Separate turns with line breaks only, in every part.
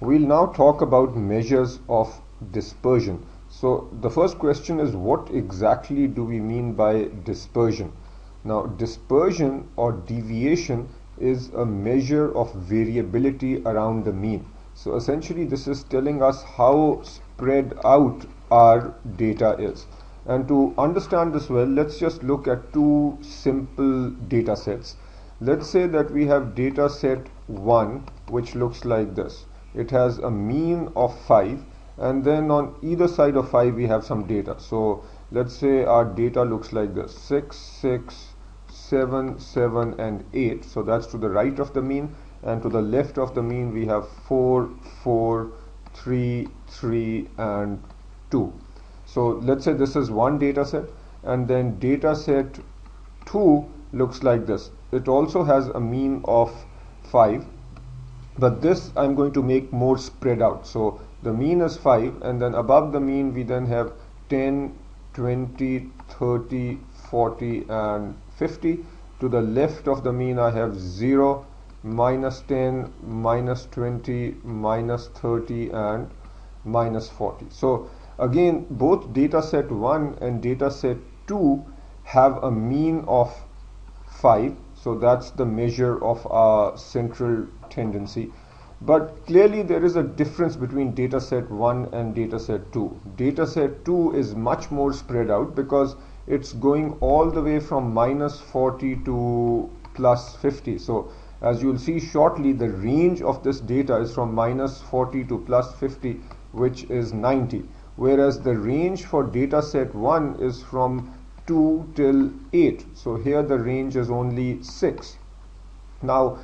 We'll now talk about measures of dispersion. So the first question is, what exactly do we mean by dispersion? Now, dispersion or deviation is a measure of variability around the mean. So essentially this is telling us how spread out our data is. And to understand this well, let's just look at two simple data sets. Let's say that we have data set 1, which looks like this. It has a mean of 5, and then on either side of 5 we have some data. So let's say our data looks like this: 6, 6, 7, 7 and 8. So that's to the right of the mean, and to the left of the mean we have 4, 4, 3, 3 and 2. So let's say this is one data set, and then data set 2 looks like this. It also has a mean of 5, but this I'm going to make more spread out. So the mean is 5, and then above the mean we then have 10, 20, 30, 40 and 50. To the left of the mean I have 0, minus 10, minus 20, minus 30 and minus 40. So again, both data set 1 and data set 2 have a mean of 5. So that's the measure of our central tendency. But clearly there is a difference between data set 1 and data set 2. Data set 2 is much more spread out because it's going all the way from minus 40 to plus 50. So as you will see shortly, the range of this data is from minus 40 to plus 50, which is 90. Whereas the range for data set 1 is from 2 till 8. So here the range is only 6. Now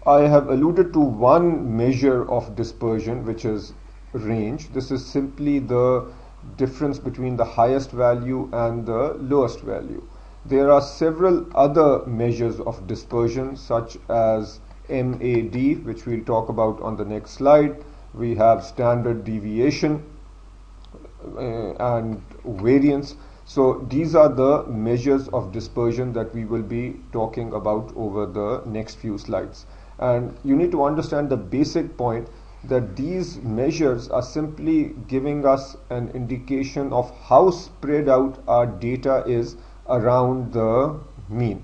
I have alluded to one measure of dispersion, which is range. This is simply the difference between the highest value and the lowest value. There are several other measures of dispersion, such as MAD, which we'll talk about on the next slide. We have standard deviation and variance. So these are the measures of dispersion that we will be talking about over the next few slides. And you need to understand the basic point that these measures are simply giving us an indication of how spread out our data is around the mean.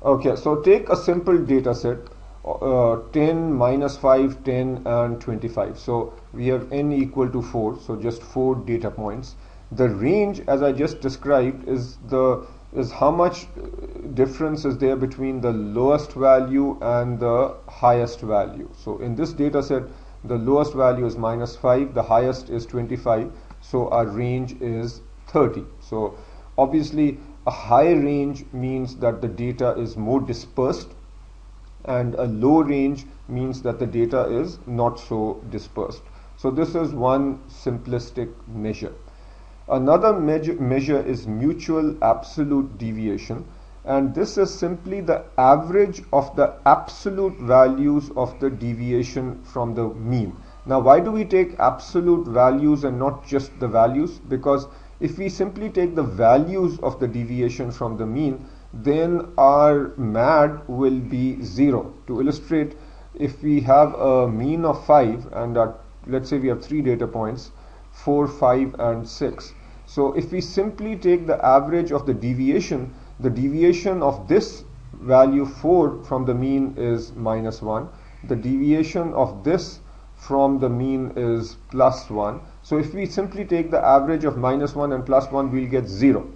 Okay, so take a simple data set, 10, minus 5, 10 and 25. So we have n equal to 4, so just 4 data points. The range, as I just described, is how much difference is there between the lowest value and the highest value. So in this data set, the lowest value is minus 5, the highest is 25, so our range is 30. So obviously a high range means that the data is more dispersed, and a low range means that the data is not so dispersed. So this is one simplistic measure. Another measure is mutual absolute deviation, and this is simply the average of the absolute values of the deviation from the mean. Now, why do we take absolute values and not just the values? Because if we simply take the values of the deviation from the mean, then our MAD will be 0. To illustrate, if we have a mean of 5 and let's say we have 3 data points, 4, 5 and 6. So if we simply take the average of the deviation of this value 4 from the mean is minus 1. The deviation of this from the mean is plus 1. So if we simply take the average of minus 1 and plus 1, we'll get 0,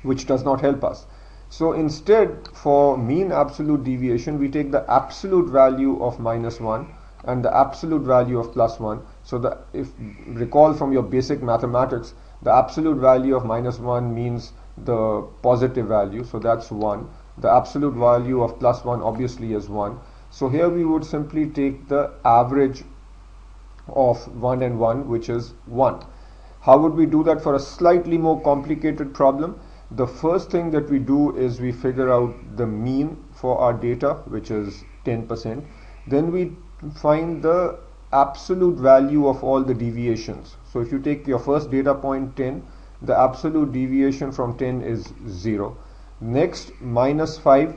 which does not help us. So instead, for mean absolute deviation, we take the absolute value of minus 1 and the absolute value of plus 1. So if recall from your basic mathematics, the absolute value of minus 1 means the positive value, so that's 1. The absolute value of plus 1 obviously is 1. So here we would simply take the average of 1 and 1, which is 1. How would we do that for a slightly more complicated problem? The first thing that we do is we figure out the mean for our data, which is 10%. Then we find the absolute value of all the deviations. So if you take your first data point 10, the absolute deviation from 10 is 0. Next, minus 5.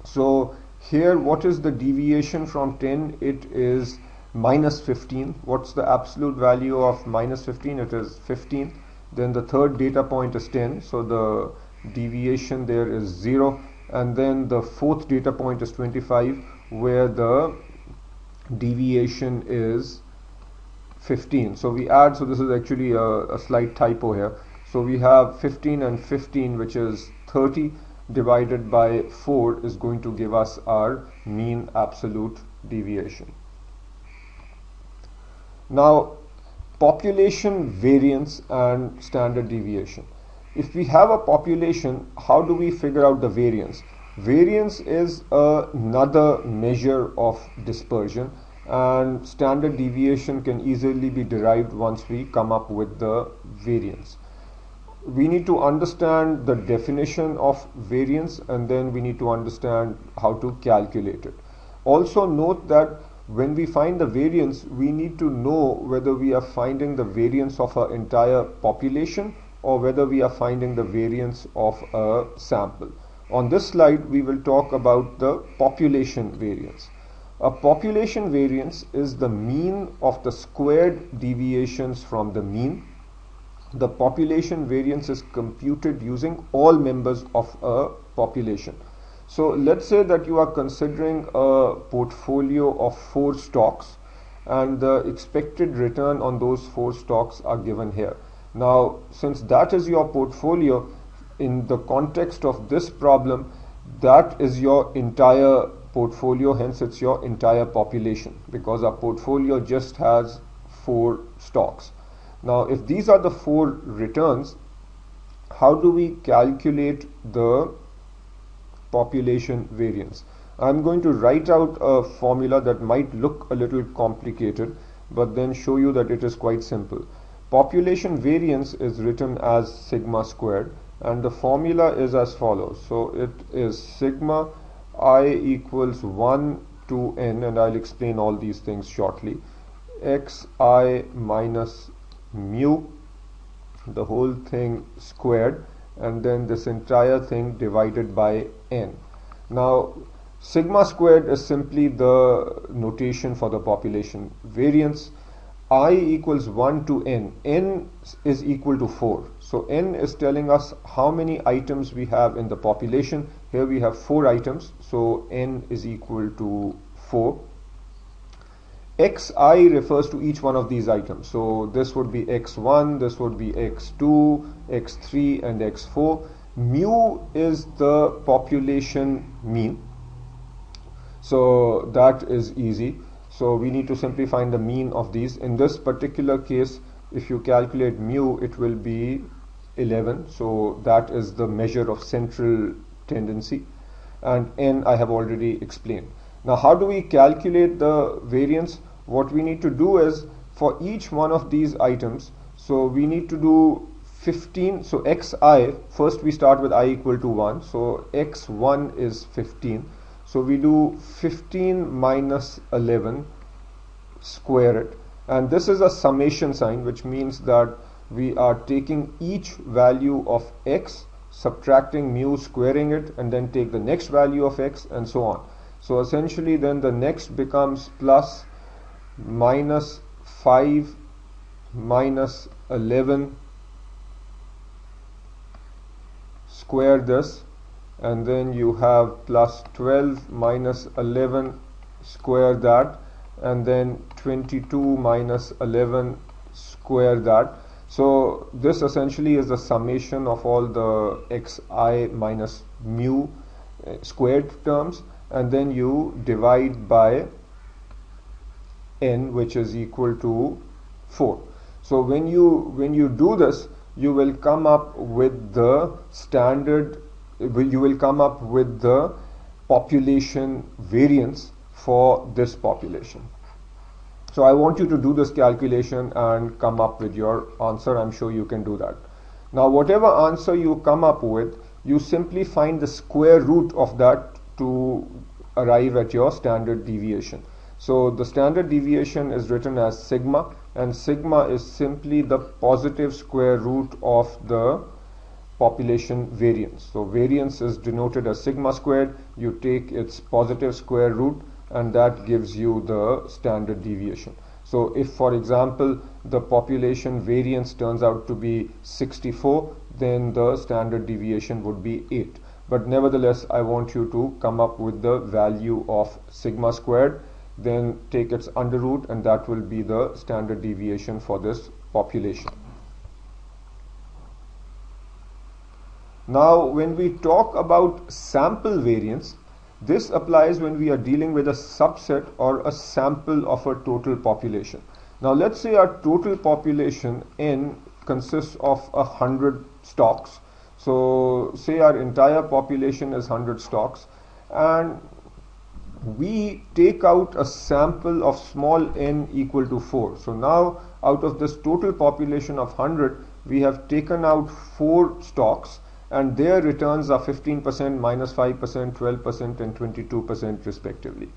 So here what is the deviation from 10? It is minus 15. What's the absolute value of minus 15? It is 15. Then the third data point is 10, so the deviation there is 0. And then the fourth data point is 25, where the deviation is 15. So we add, so this is actually a slight typo here. So we have 15 and 15, which is 30, divided by 4 is going to give us our mean absolute deviation. Now, population variance and standard deviation. If we have a population, how do we figure out the variance? Variance is another measure of dispersion, and standard deviation can easily be derived once we come up with the variance. We need to understand the definition of variance, and then we need to understand how to calculate it. Also note that when we find the variance, we need to know whether we are finding the variance of our entire population or whether we are finding the variance of a sample. On this slide, we will talk about the population variance. A population variance is the mean of the squared deviations from the mean. The population variance is computed using all members of a population. So let's say that you are considering a portfolio of 4 stocks, and the expected return on those 4 stocks are given here. Now, since that is your portfolio, in the context of this problem, that is your entire portfolio, hence it's your entire population, because our portfolio just has 4 stocks. Now, if these are the 4 returns, how do we calculate the population variance? I'm going to write out a formula that might look a little complicated, but then show you that it is quite simple. Population variance is written as sigma squared, and the formula is as follows. So it is sigma I equals 1 to n, and I'll explain all these things shortly, xi minus mu, the whole thing squared, and then this entire thing divided by n. Now, sigma squared is simply the notation for the population variance. I equals 1 to n is equal to 4. So n is telling us how many items we have in the population. Here we have 4 items, so n is equal to 4. xi refers to each one of these items. So this would be x1, this would be x2, x3, and x4. Mu is the population mean. So that is easy. So we need to simply find the mean of these. In this particular case, if you calculate mu, it will be 11. So that is the measure of central tendency. And n I have already explained. Now, how do we calculate the variance? What we need to do is, for each one of these items, so we need to do 15. So xi, first we start with I equal to 1. So x1 is 15. So we do 15 minus 11, square it. And this is a summation sign, which means that we are taking each value of x, subtracting mu, squaring it, and then take the next value of x, and so on. So essentially then the next becomes plus minus 5 minus 11, square this, and then you have plus 12 minus 11, square that, and then 22 minus 11, square that. So this essentially is the summation of all the xi minus mu squared terms, and then you divide by n, which is equal to 4. So when you do this, you will come up with the standard, you will come up with the population variance for this population. So I want you to do this calculation and come up with your answer. I'm sure you can do that. Now, whatever answer you come up with, you simply find the square root of that to arrive at your standard deviation. So the standard deviation is written as sigma, and sigma is simply the positive square root of the population variance. So variance is denoted as sigma squared. You take its positive square root and that gives you the standard deviation. So if, for example, the population variance turns out to be 64, then the standard deviation would be 8. But nevertheless, I want you to come up with the value of sigma squared, then take its under root, and that will be the standard deviation for this population. Now, when we talk about sample variance, this applies when we are dealing with a subset or a sample of a total population. Now, let's say our total population N consists of 100 stocks. So, say our entire population is 100 stocks, and we take out a sample of small n equal to 4. So now out of this total population of 100, we have taken out 4 stocks, and their returns are 15%, -5%, 12% and 22% respectively.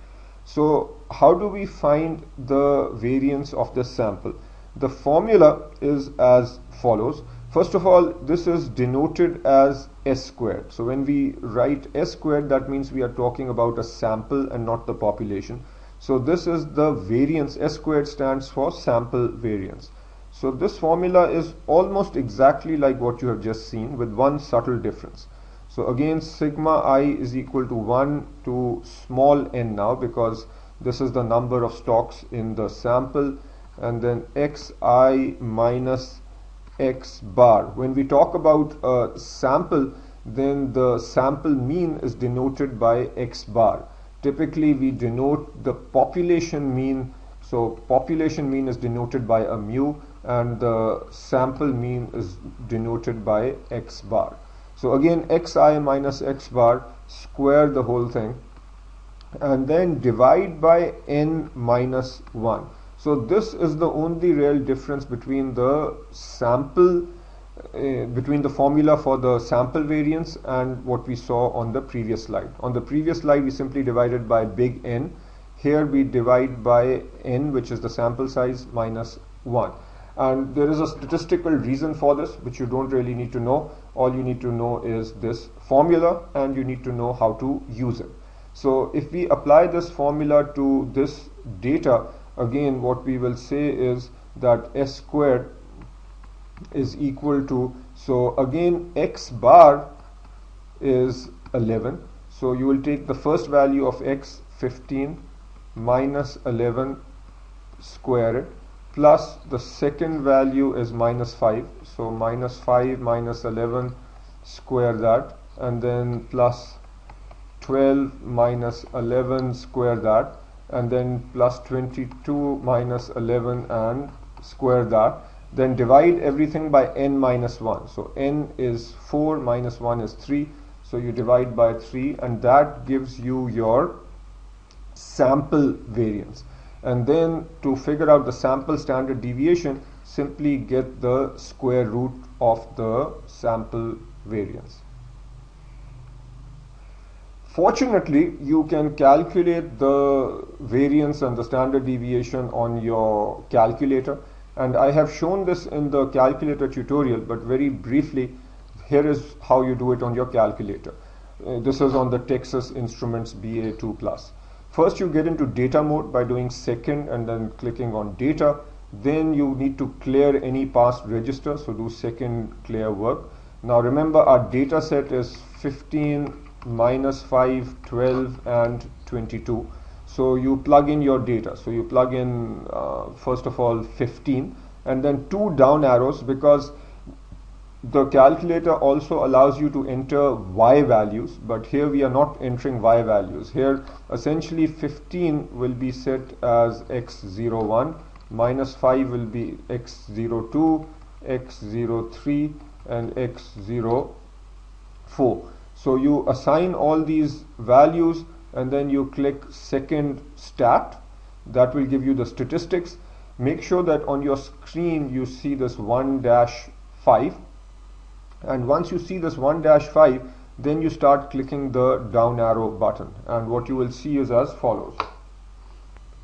So how do we find the variance of this sample? The formula is as follows. First of all, this is denoted as S squared. So when we write S squared, that means we are talking about a sample and not the population. So this is the variance. S squared stands for sample variance. So this formula is almost exactly like what you have just seen, with one subtle difference. So again, sigma I is equal to 1 to small n now, because this is the number of stocks in the sample, and then xi minus x bar. When we talk about a sample, then the sample mean is denoted by x bar. Typically we denote the population mean, so population mean is denoted by a mu, and the sample mean is denoted by x bar. So again, xi minus x bar, square the whole thing and then divide by n minus 1. So this is the only real difference between the sample, between the formula for the sample variance and what we saw on the previous slide. On the previous slide, we simply divided by big N. Here we divide by N, which is the sample size, minus 1. And there is a statistical reason for this, which you don't really need to know. All you need to know is this formula, and you need to know how to use it. So if we apply this formula to this data, again what we will say is that S squared is equal to, so again x bar is 11. So you will take the first value of x, 15, minus 11, square it, plus the second value is minus 5. So minus 5 minus 11, square that, and then plus 12 minus 11, square that, and then plus 22 minus 11 and square that. Then divide everything by n minus 1. So n is 4, minus 1 is 3. So you divide by 3, and that gives you your sample variance. And then to figure out the sample standard deviation, simply get the square root of the sample variance. Fortunately, you can calculate the variance and the standard deviation on your calculator, and I have shown this in the calculator tutorial, but very briefly, here is how you do it on your calculator. This is on the Texas Instruments BA2+. First, you get into data mode by doing second and then clicking on data. Then you need to clear any past register, so do second clear work. Now remember, our data set is 15, minus 5, 12 and 22. So you plug in your data. So you plug in first of all 15 and then 2 down arrows, because the calculator also allows you to enter y values, but here we are not entering y values. Here essentially 15 will be set as x01, minus 5 will be x02, x03 and x04. So you assign all these values and then you click second stat. That will give you the statistics. Make sure that on your screen you see this 1-5, and once you see this 1-5, then you start clicking the down arrow button, and what you will see is as follows.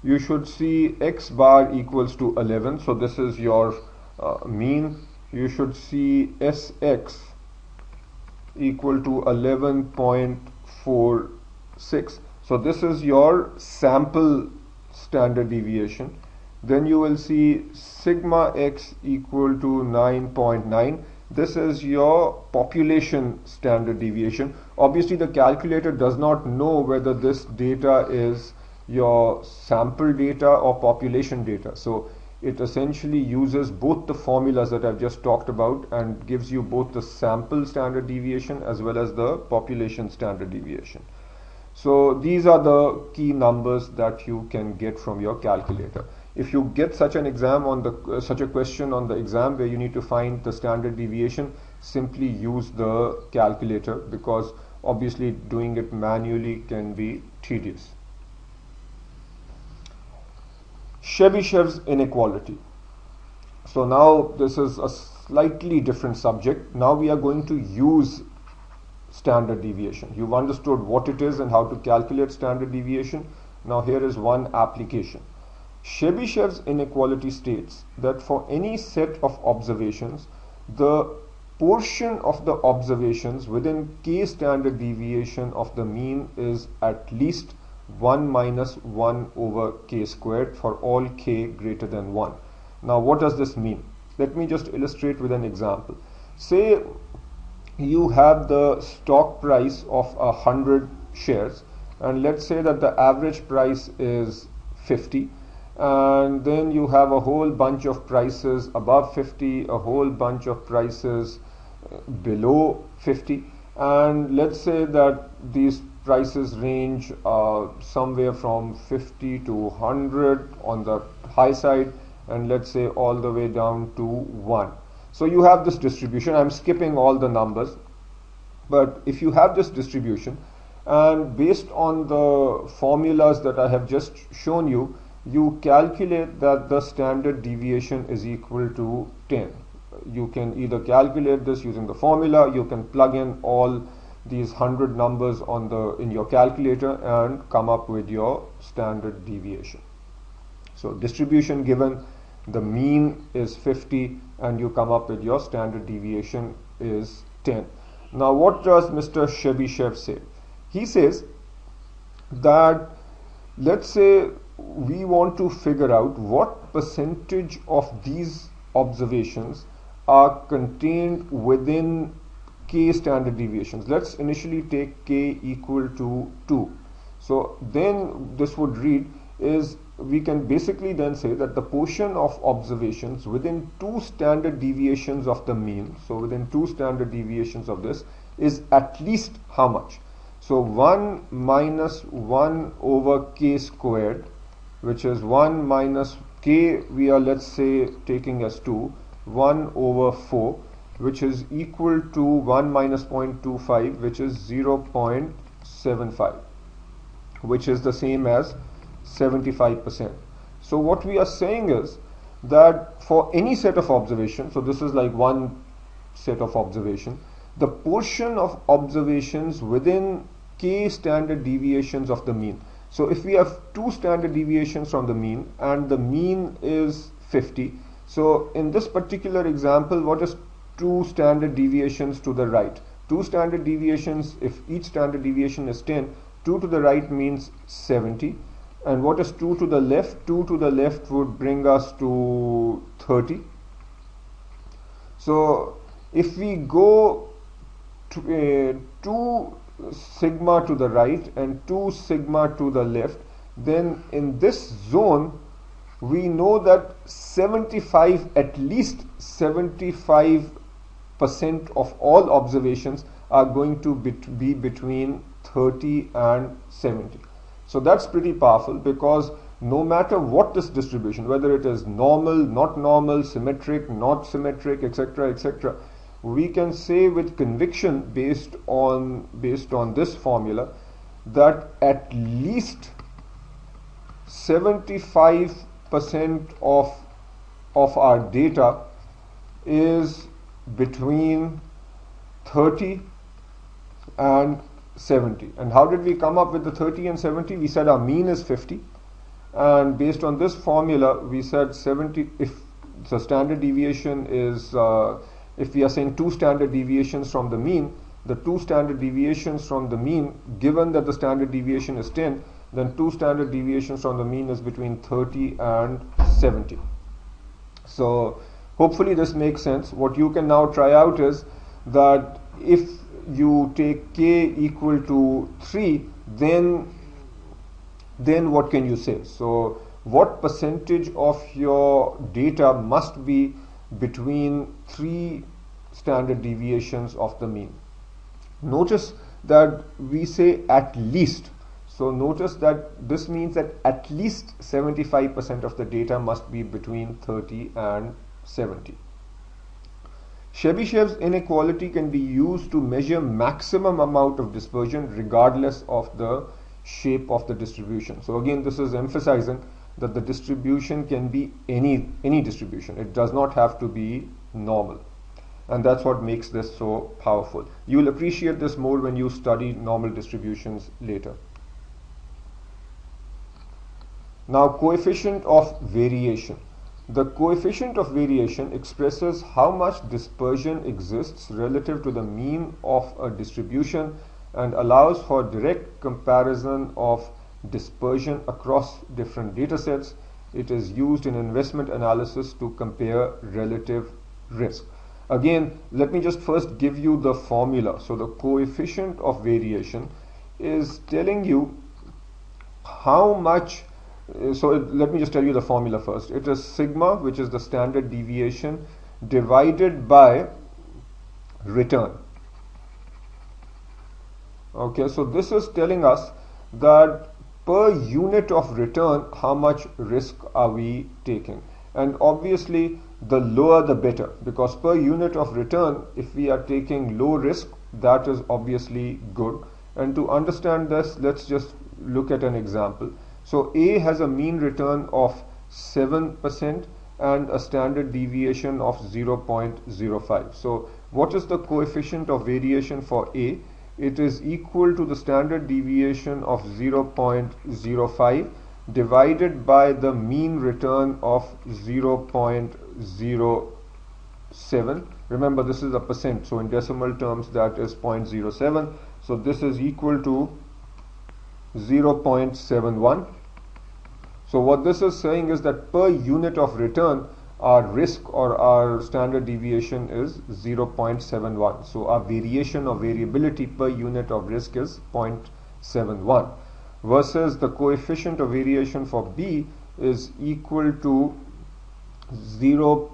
You should see x bar equals to 11, so this is your mean. You should see Sx equal to 11.46. So this is your sample standard deviation. Then you will see sigma x equal to 9.9. This is your population standard deviation. Obviously the calculator does not know whether this data is your sample data or population data. So it essentially uses both the formulas that I've just talked about and gives you both the sample standard deviation as well as the population standard deviation. So these are the key numbers that you can get from your calculator. If you get such an exam on the such a question on the exam where you need to find the standard deviation, simply use the calculator, because obviously doing it manually can be tedious. Chebyshev's inequality. So now this is a slightly different subject. Now we are going to use standard deviation. You've understood what it is and how to calculate standard deviation. Now here is one application. Chebyshev's inequality states that for any set of observations, the portion of the observations within k standard deviation of the mean is at least 1 minus 1 over k squared for all k greater than 1. Now what does this mean? Let me just illustrate with an example. Say you have the stock price of 100 shares, and let's say that the average price is 50, and then you have a whole bunch of prices above 50, a whole bunch of prices below 50, and let's say that these prices range somewhere from 50 to 100 on the high side, and let's say all the way down to 1. So you have this distribution. I'm skipping all the numbers, but if you have this distribution, and based on the formulas that I have just shown you, you calculate that the standard deviation is equal to 10. You can either calculate this using the formula, you can plug in all these 100 numbers in your calculator and come up with your standard deviation. So distribution given, the mean is 50, and you come up with your standard deviation is 10. Now what does Mr. Chebyshev say? He says that, let's say we want to figure out what percentage of these observations are contained within k standard deviations. Let's initially take k equal to 2. So then this would read is, we can basically then say that the portion of observations within 2 standard deviations of the mean, so within 2 standard deviations of this, is at least how much? So 1 minus 1 over k squared, which is 1 minus k, we are, let's say, taking as 2, 1 over 4, which is equal to 1 minus 0.25, which is 0.75, which is the same as 75%. So what we are saying is that for any set of observations, so this is like one set of observation, the portion of observations within k standard deviations of the mean. So if we have 2 standard deviations from the mean and the mean is 50, so in this particular example, what is 2 standard deviations to the right? 2 standard deviations, if each standard deviation is 10, 2 to the right means 70. And what is 2 to the left? 2 to the left would bring us to 30. So if we go to 2 sigma to the right and 2 sigma to the left, then in this zone we know that 75, at least 75% of all observations are going to be between 30 and 70. So that's pretty powerful, because no matter what this distribution, whether it is normal, not normal, symmetric, not symmetric, etc., etc., we can say with conviction based on this formula that at least 75% of our data is between 30 and 70. And how did we come up with the 30 and 70? We said our mean is 50, and based on this formula we said 70, if the standard deviation is if we are saying 2 standard deviations from the mean, the two standard deviations from the mean, given that the standard deviation is 10, then two standard deviations from the mean is between 30 and 70. So hopefully this makes sense. What you can now try out is that if you take k equal to 3, then what can you say? So what percentage of your data must be between 3 standard deviations of the mean? Notice that we say at least. So notice that this means that at least 75% of the data must be between 30 and 70. Chebyshev's inequality can be used to measure maximum amount of dispersion regardless of the shape of the distribution. So again, this is emphasizing that the distribution can be any distribution. It does not have to be normal. And that's what makes this so powerful. You will appreciate this more when you study normal distributions later. Now, coefficient of variation. The coefficient of variation expresses how much dispersion exists relative to the mean of a distribution and allows for direct comparison of dispersion across different data sets. It is used in investment analysis to compare relative risk. Again, let me just first give you the formula. So the coefficient of variation is telling you how much. Let me just tell you the formula first. It is sigma, which is the standard deviation, divided by return. Okay, so this is telling us that per unit of return, how much risk are we taking? And obviously, the lower the better, because per unit of return, if we are taking low risk, that is obviously good. And to understand this, let's just look at an example. So A has a mean return of 7% and a standard deviation of 0.05. So what is the coefficient of variation for A? It is equal to the standard deviation of 0.05 divided by the mean return of 0.07. Remember, this is a percent, so in decimal terms that is 0.07. So this is equal to 0.71. So what this is saying is that per unit of return, our risk or our standard deviation is 0.71. So our variation or variability per unit of risk is 0.71. Versus the coefficient of variation for B is equal to 0.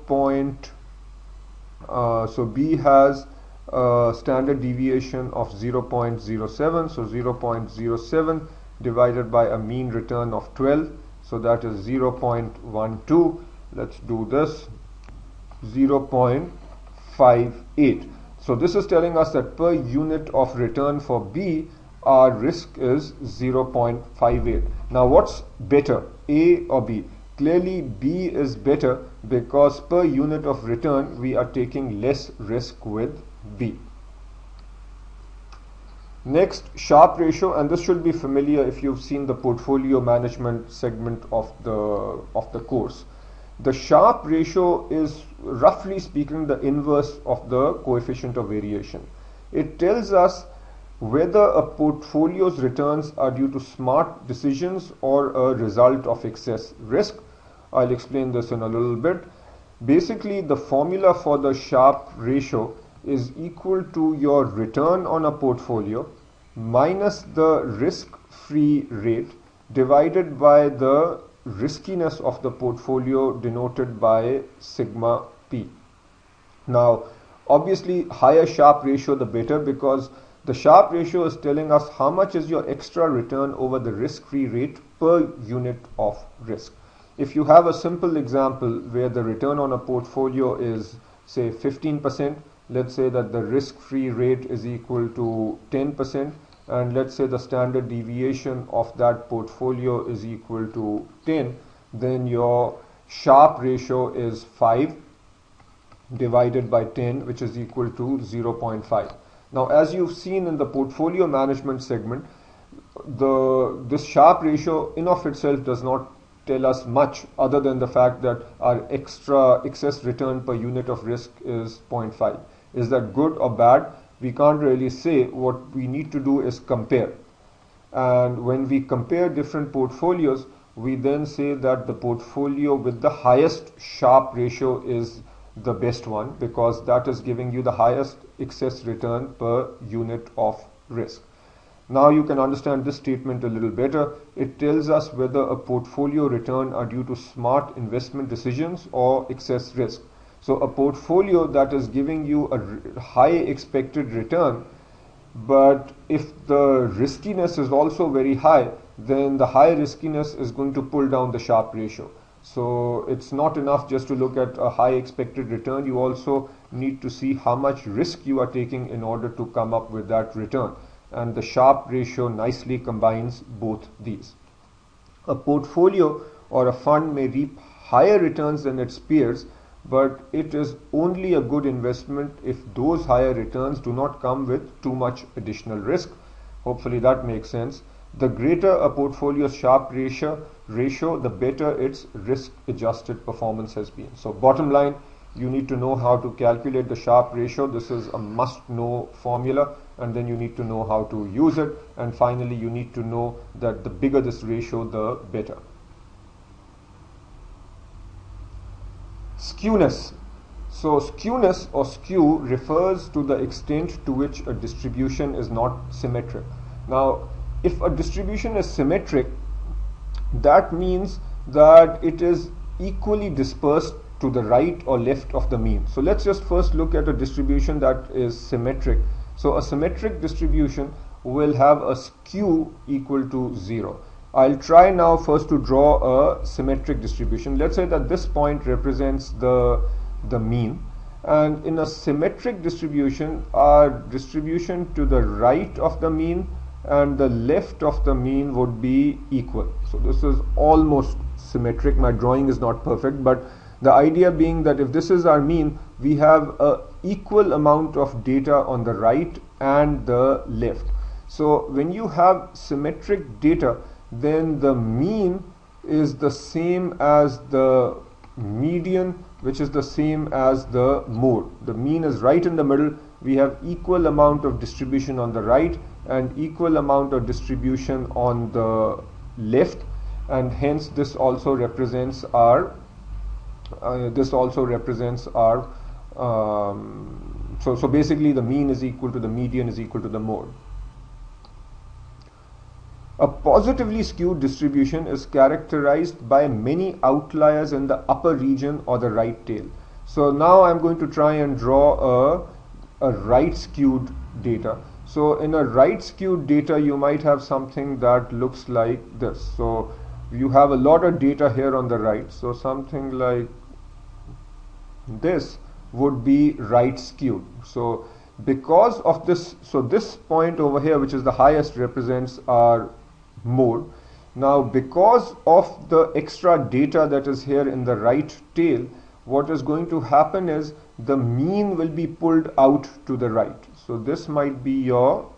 So B has a standard deviation of 0.07. So 0.07 divided by a mean return of 12. So that is 0.12. Let's do this. 0.58. So this is telling us that per unit of return for B, our risk is 0.58. Now what's better, A or B? Clearly B is better because per unit of return we are taking less risk with B. Next, Sharpe ratio, and this should be familiar if you've seen the portfolio management segment of the course. The Sharpe ratio is, roughly speaking, the inverse of the coefficient of variation. It tells us whether a portfolio's returns are due to smart decisions or a result of excess risk. I'll explain this in a little bit. Basically, the formula for the Sharpe ratio is equal to your return on a portfolio minus the risk-free rate divided by the riskiness of the portfolio denoted by sigma p. Now, obviously, higher Sharpe ratio the better, because the Sharpe ratio is telling us how much is your extra return over the risk-free rate per unit of risk. If you have a simple example where the return on a portfolio is, say, 15%, let's say that the risk-free rate is equal to 10%, and let's say the standard deviation of that portfolio is equal to 10, then your Sharpe ratio is 5 divided by 10, which is equal to 0.5. Now, as you've seen in the portfolio management segment, this Sharpe ratio in of itself does not tell us much other than the fact that our excess return per unit of risk is 0.5. Is that good or bad? we can't really say. What we need to do is compare. And when we compare different portfolios, we then say that the portfolio with the highest Sharpe ratio is the best one, because that is giving you the highest excess return per unit of risk. Now you can understand this statement a little better. It tells us whether a portfolio return are due to smart investment decisions or excess risk. So a portfolio that is giving you a high expected return, but if the riskiness is also very high, then the high riskiness is going to pull down the Sharpe ratio. So it's not enough just to look at a high expected return. You also need to see how much risk you are taking in order to come up with that return. And the Sharpe ratio nicely combines both these. A portfolio or a fund may reap higher returns than its peers, but it is only a good investment if those higher returns do not come with too much additional risk. Hopefully that makes sense. The greater a portfolio's Sharpe ratio, the better its risk-adjusted performance has been. So bottom line, you need to know how to calculate the Sharpe ratio. This is a must-know formula, and then you need to know how to use it. And finally, you need to know that the bigger this ratio, the better. Skewness. So skewness or skew refers to the extent to which a distribution is not symmetric. Now, if a distribution is symmetric, that means that it is equally dispersed to the right or left of the mean. So let's just first look at a distribution that is symmetric. So a symmetric distribution will have a skew equal to 0. I'll try now first to draw a symmetric distribution. Let's say that this point represents the mean. And in a symmetric distribution, our distribution to the right of the mean and the left of the mean would be equal. So this is almost symmetric. My drawing is not perfect, but the idea being that if this is our mean, we have an equal amount of data on the right and the left. So when you have symmetric data, then the mean is the same as the median, which is the same as the mode. The mean is right in the middle. We have equal amount of distribution on the right and equal amount of distribution on the left, and hence this also represents our so basically the mean is equal to the median is equal to the mode. A positively skewed distribution is characterized by many outliers in the upper region or the right tail. So now I'm going to try and draw a right skewed data. So in a right skewed data, you might have something that looks like this. So you have a lot of data here on the right. So something like this would be right skewed. So because of this, so this point over here, which is the highest, represents our mode. Now because of the extra data that is here in the right tail, what is going to happen is the mean will be pulled out to the right. So this might be your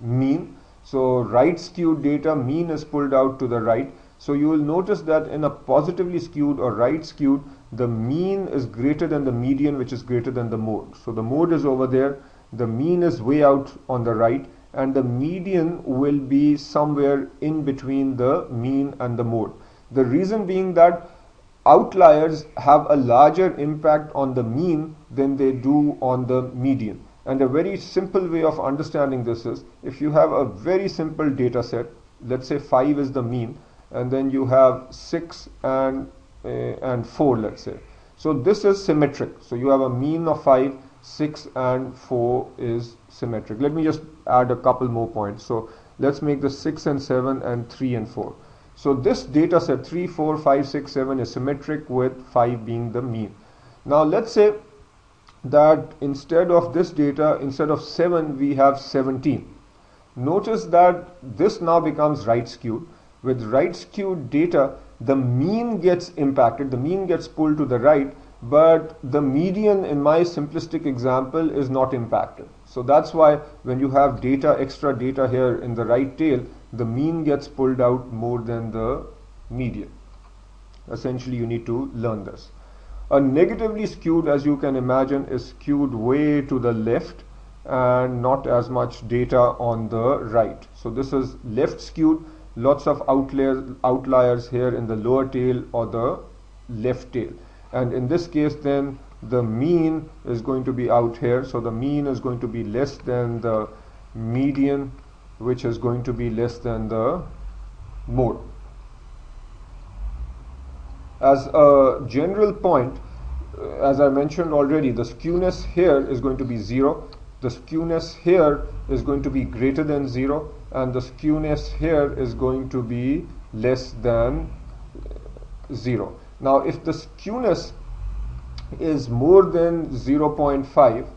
mean. So right skewed data, mean is pulled out to the right. So you will notice that in a positively skewed or right skewed, the mean is greater than the median, which is greater than the mode. So the mode is over there, the mean is way out on the right, and the median will be somewhere in between the mean and the mode. The reason being that outliers have a larger impact on the mean than they do on the median. And a very simple way of understanding this is, if you have a very simple data set, let's say 5 is the mean, and then you have 6 and 4, let's say. So this is symmetric. So you have a mean of 5, 6 and 4 is symmetric. Let me just add a couple more points. So let's make the 6 and 7 and 3 and 4. So this data set 3, 4, 5, 6, 7 is symmetric, with 5 being the mean. Now let's say that instead of this data, instead of 7, we have 17. Notice that this now becomes right skewed. With right skewed data, the mean gets impacted, the mean gets pulled to the right, but the median in my simplistic example is not impacted. So that's why when you have data, extra data here in the right tail, the mean gets pulled out more than the median. Essentially, you need to learn this. A negatively skewed, as you can imagine, is skewed way to the left and not as much data on the right. So this is left skewed, lots of outliers here in the lower tail or the left tail. And in this case then the mean is going to be out here. So the mean is going to be less than the median, which is going to be less than the mode. As a general point, as I mentioned already, the skewness here is going to be 0, the skewness here is going to be greater than 0, and the skewness here is going to be less than 0. Now if the skewness is more than 0.5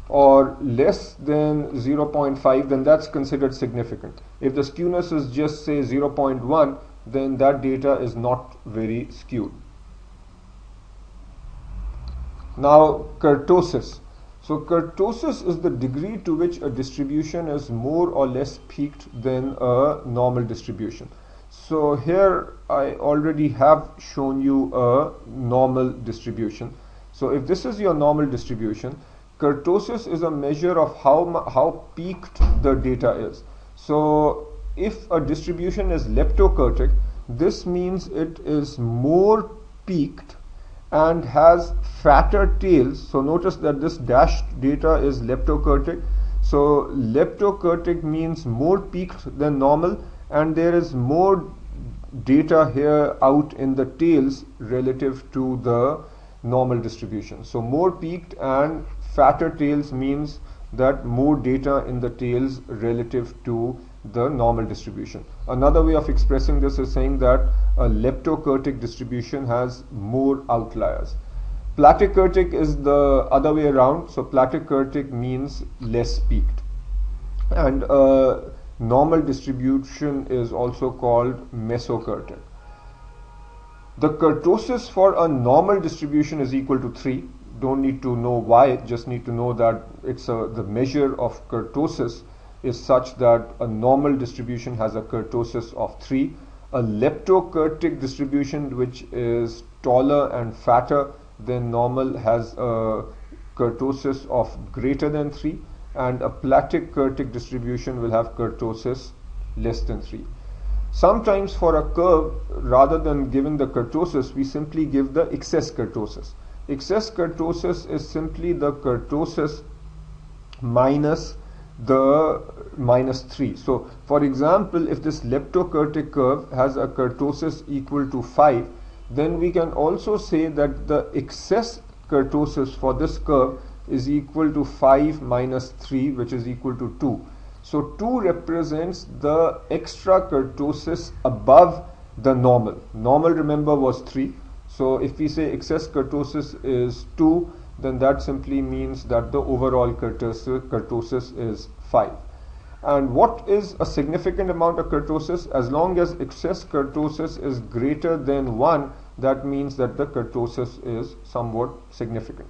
or less than 0.5, then that's considered significant. If the skewness is just say 0.1, then that data is not very skewed. Now kurtosis. So kurtosis is the degree to which a distribution is more or less peaked than a normal distribution. So here I already have shown you a normal distribution. So if this is your normal distribution, kurtosis is a measure of how peaked the data is. So if a distribution is leptokurtic, this means it is more peaked and has fatter tails. So notice that this dashed data is leptokurtic. So leptokurtic means more peaked than normal, and there is more data here out in the tails relative to the normal distribution. So more peaked and fatter tails means that more data in the tails relative to the normal distribution. Another way of expressing this is saying that a leptokurtic distribution has more outliers. Platykurtic is the other way around. So platykurtic means less peaked. And normal distribution is also called mesokurtic. The kurtosis for a normal distribution is equal to 3. Don't need to know why, just need to know that it's the measure of kurtosis is such that a normal distribution has a kurtosis of 3. A leptokurtic distribution, which is taller and fatter than normal, has a kurtosis of greater than 3, and a platykurtic distribution will have kurtosis less than 3. Sometimes for a curve, rather than giving the kurtosis, we simply give the excess kurtosis. Excess kurtosis is simply the kurtosis minus the minus 3. So for example, if this leptokurtic curve has a kurtosis equal to 5, then we can also say that the excess kurtosis for this curve is equal to 5 minus 3, which is equal to 2. So 2 represents the extra kurtosis above the normal. Normal, remember, was 3. So if we say excess kurtosis is 2, then that simply means that the overall kurtosis is 5. And what is a significant amount of kurtosis? As long as excess kurtosis is greater than 1, that means that the kurtosis is somewhat significant.